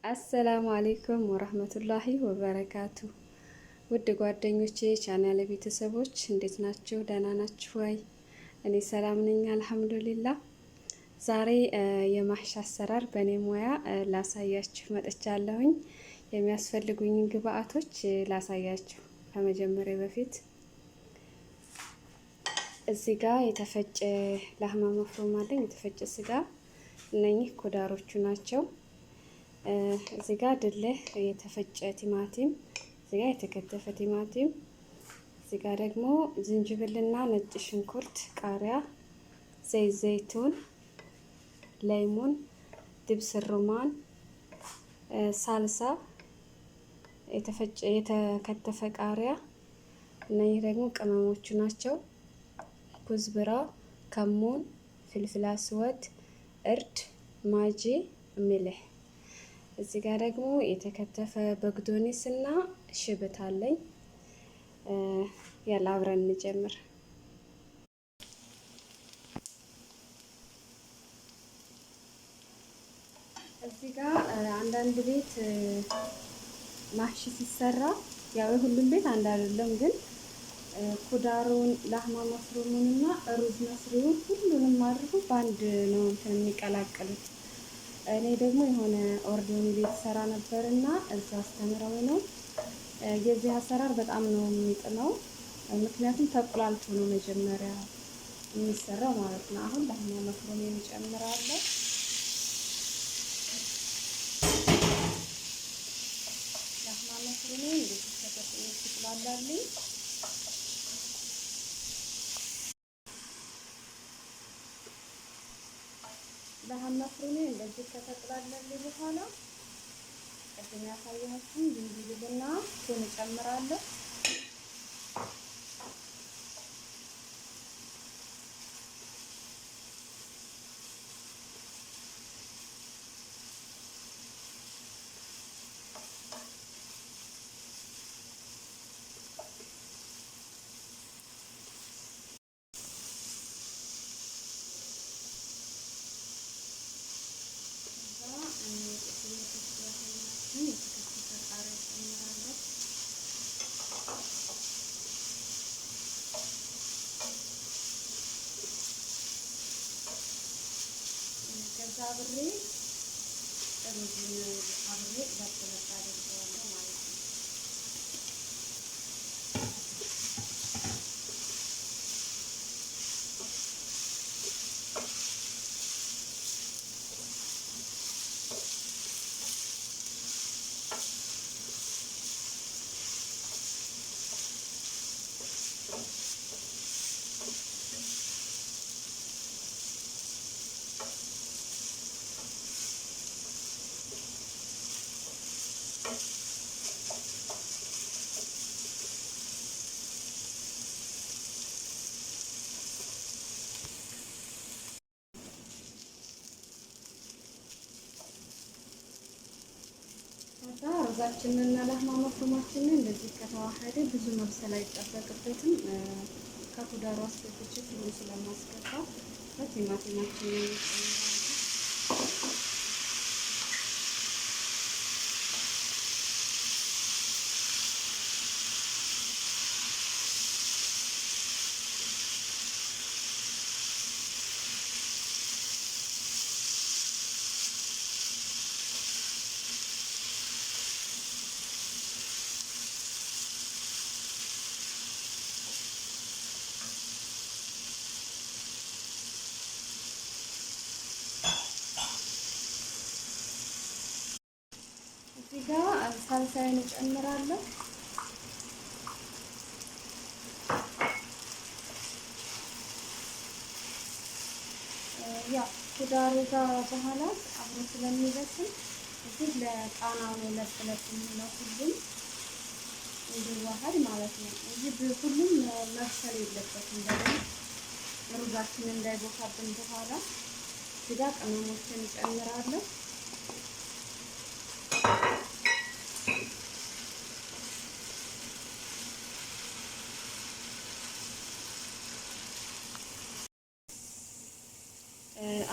አሰላሙ አሌይኩም ወረህመቱላሂ ወበረካቱ። ውድ ጓደኞቼ ቻናል ቤተሰቦች እንዴት ናችሁ? ደህና ናችሁ ወይ? እኔ ሰላም ነኝ አልሐምዱሊላህ። ዛሬ የማህሺ አሰራር በእኔ ሙያ ላሳያችሁ መጥቻለሁኝ። የሚያስፈልጉኝን ግብአቶች ላሳያችሁ። ከመጀመሪያ በፊት እዚህ ጋር የተፈጨ ላህማ መፍሩም አለኝ፣ የተፈጨ ስጋ። እነኚህ ኩዳሮቹ ናቸው። እዚህ ጋር ድልህ የተፈጨ ቲማቲም፣ እዚህ ጋር የተከተፈ ቲማቲም፣ እዚህ ጋር ደግሞ ዝንጅብልና ነጭ ሽንኩርት፣ ቃሪያ፣ ዘይት ዘይቱን፣ ለይሙን፣ ድብስ ሩማን፣ ሳልሳ፣ የተፈጨ የተከተፈ ቃሪያ። እነዚህ ደግሞ ቅመሞቹ ናቸው። ኩዝብራ፣ ከሙን፣ ፍልፍል አስወድ፣ እርድ፣ ማጂ፣ ሚልህ። እዚህ ጋር ደግሞ የተከተፈ በግዶኒስ እና ሽብት አለኝ። ያላ አብረን እንጀምር። እዚህ ጋር አንዳንድ ቤት ማህሺ ሲሰራ ያው የሁሉም ቤት አንድ አይደለም፣ ግን ኩዳሩን ላህማ መፍሩሙን እና ሩዝ መስሪውን ሁሉንም አድርጎ በአንድ ነው እንትን የሚቀላቀሉት። እኔ ደግሞ የሆነ ኦርዶኒ ቤት ሰራ ነበርና እዛ አስተምረው ነው። የዚህ አሰራር በጣም ነው የሚጥመው፣ ምክንያቱም ተቆላልቶ ነው መጀመሪያ የሚሰራው ማለት ነው። አሁን ላህማ መፍሩም እንጨምራለሁ። ላህማ መፍሩም እንደዚህ ተቆላላለኝ። ላህማ መፍሩም እንደዚህ ከተቆላላለኝ በኋላ ቅድም ያሳየኋችሁን ዝንጅብልና ቶን እጨምራለሁ። ከዛ አብሬ ሩዙን አብሬ ለጥለጥ አድርገዋለሁ ማለት ነው። ሩዛችንን እና ላህማ መፍሩማችንን እንደዚህ ከተዋሃደ ብዙ መብሰል አይጠበቅበትም። ከኩዳሩ አስገብቼ ሁሉ ስለማስገባ ቲማቲማችንን እዚህ ጋር ሳልሳዬን እጨምራለሁ። ያው ኩዳሩ ጋር በኋላ አብሮ ስለሚበስል እዚህ ለቃናው ነው ለጥለጥ ነው ሁሉም እንዲዋሃድ ማለት ነው። እዚህ ሁሉም መብሰል የለበትም። በደንብ ሩዛችን እንዳይቦካብን በኋላ እዚህ ጋር ቅመሞችን እጨምራለሁ።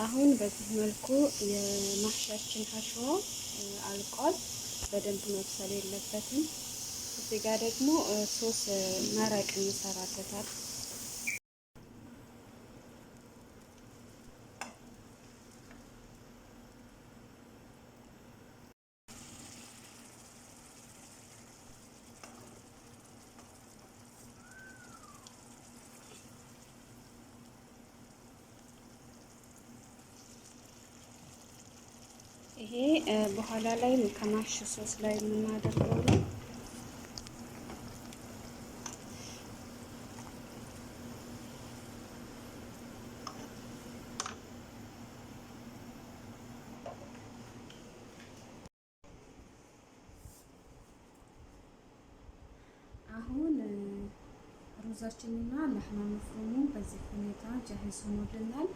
አሁን በዚህ መልኩ የማሽያችን ሀሽዋ አልቋል። በደንብ መብሰል የለበትም። እዚህ ጋር ደግሞ ሶስ መረቅ እንሰራበታል። ይሄ በኋላ ላይ ከማሽ ሶስ ላይ የምናደርገው ነው። አሁን ሩዛችንና ለህማ መፍሩሙ በዚህ ሁኔታ ጀህዝ ሆኖልናል።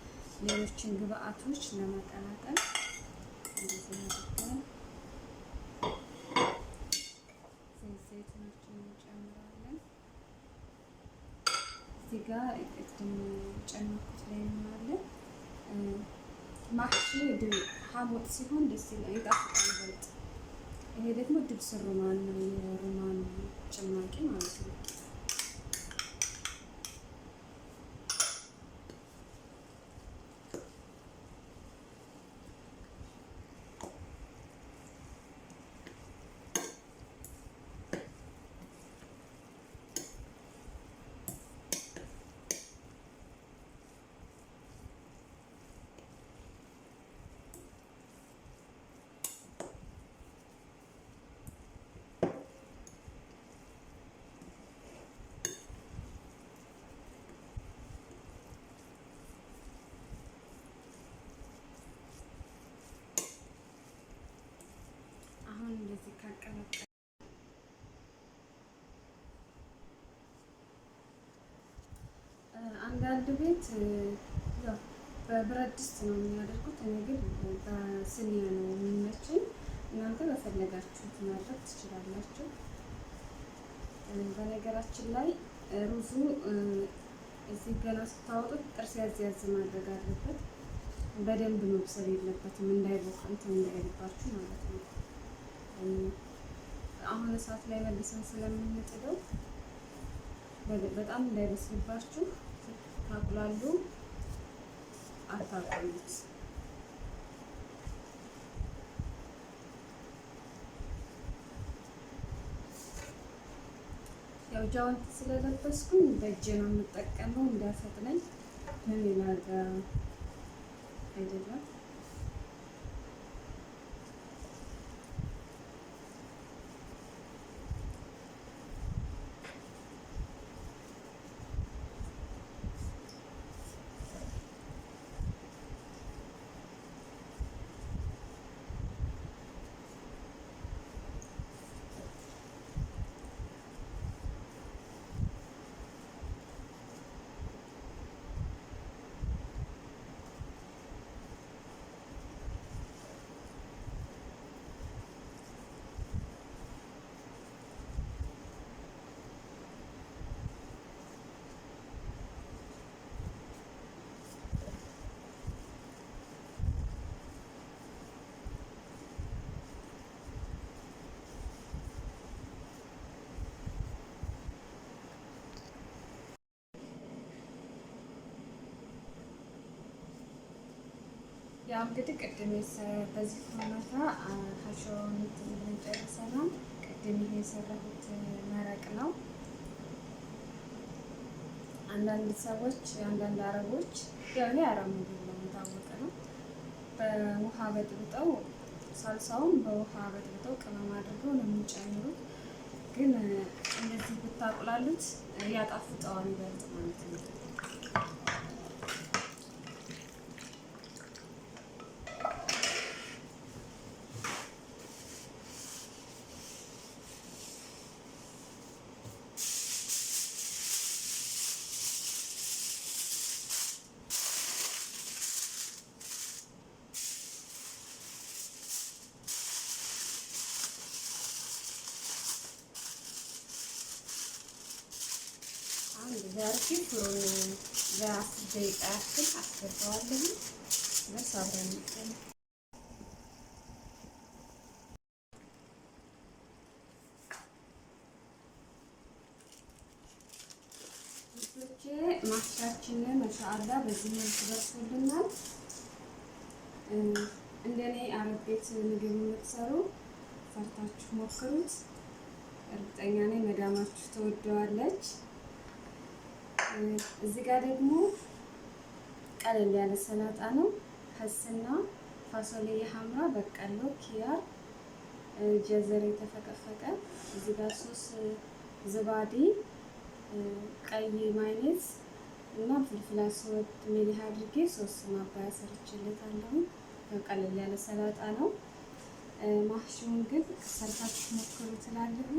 ሌሎችን ግብአቶች ለመቀላቀል እንደዚህ አድርገን ዘይቱን እንጨምራለን። እዚህ ጋር ቅድም ጨመርኩት ላይ እንሆናለን። ማህሺ ሀሞት ሲሆን ደስ ይላል፣ ይጣፍጣል ይበልጥ። ይሄ ደግሞ ድብስ ሩማን ነው፣ የሩማን ጭማቂ ማለት ነው። እንደዚህ ካቀላቀል አንዳንድ ቤት ያው በብረት ድስት ነው የሚያደርጉት። እኔ ግን በስኒያ ነው የሚመቸኝ። እናንተ በፈለጋችሁት ማድረግ ትችላላችሁ። በነገራችን ላይ ሩዙ እዚህ ገና ስታወጡት ጥርስ ያዝ ያዝ ማድረግ አለበት። በደንብ መብሰል የለበትም፣ እንዳይቦካ እንትን እንዳይልባችሁ ማለት ነው። አሁን እሳት ላይ መልሰን ስለምንጥደው በጣም እንዳይበስልባችሁ ታቁላሉ፣ አታቆዩት። ያው ጃዋንት ስለለበስኩኝ በእጄ ነው የምጠቀመው እንዳያፈጥነኝ። በሌላ ጋር አይደለም። ያው እንግዲህ ቅድም በዚህ ሁኔታ ሀሽዋውን ብለን ጨርሰናል። ቅድም ይሄ የሰራሁት መረቅ ነው። አንዳንድ ሰዎች አንዳንድ አረቦች ያው ይሄ አረብ ምግብ ነው የታወቀ ነው። በውሃ በጥብጠው ሳልሳውን በውሃ በጥብጠው ቅመም አድርገው ነው የሚጨምሩት። ግን እንደዚህ ብታቁላሉት ያጣፍጠዋል ይበልጥ ማለት ነው። ዛሬ ፍሩን ለ10 ደቂቃ ያክል አስገባዋለሁ። እስኪደርስ አብረን እንቀጥላለን። ማሽታችንን ማሻአላ በዚህ መልኩ ደርሶልናል። እንደኔ አረብ ቤት ምግብ የምትሰሩ ሰርታችሁ ሞክሩት። እርግጠኛ ነኝ መዳማችሁ ትወደዋለች። እዚህ ጋር ደግሞ ቀለል ያለ ሰላጣ ነው። ሀስና ፋሶሊያ ሐምራ፣ በቀሎ፣ ኪያር፣ ጀዘር የተፈቀፈቀ፣ እዚህ ጋር ሶስ ዝባዲ፣ ቀይ ማይኔዝ እና ፍልፍል አስወድ ሚሊህ አድርጌ ሶስ ማባያ ሰርችለታለሁ። ቀለል ያለ ሰላጣ ነው። ማህሽውን ግን ሰርታችሁ ሞክሩ ትላለሁ።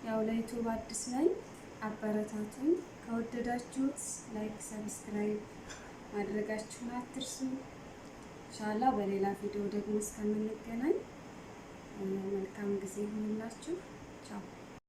ያው ለዩቲዩብ አዲስ ነኝ፣ አበረታቱኝ። ከወደዳችሁት ላይክ፣ ሰብስክራይብ ማድረጋችሁን አትርሱ። ኢንሻአላህ በሌላ ቪዲዮ ደግሞ እስከምንገናኝ መልካም ጊዜ ይሁንላችሁ። ቻው።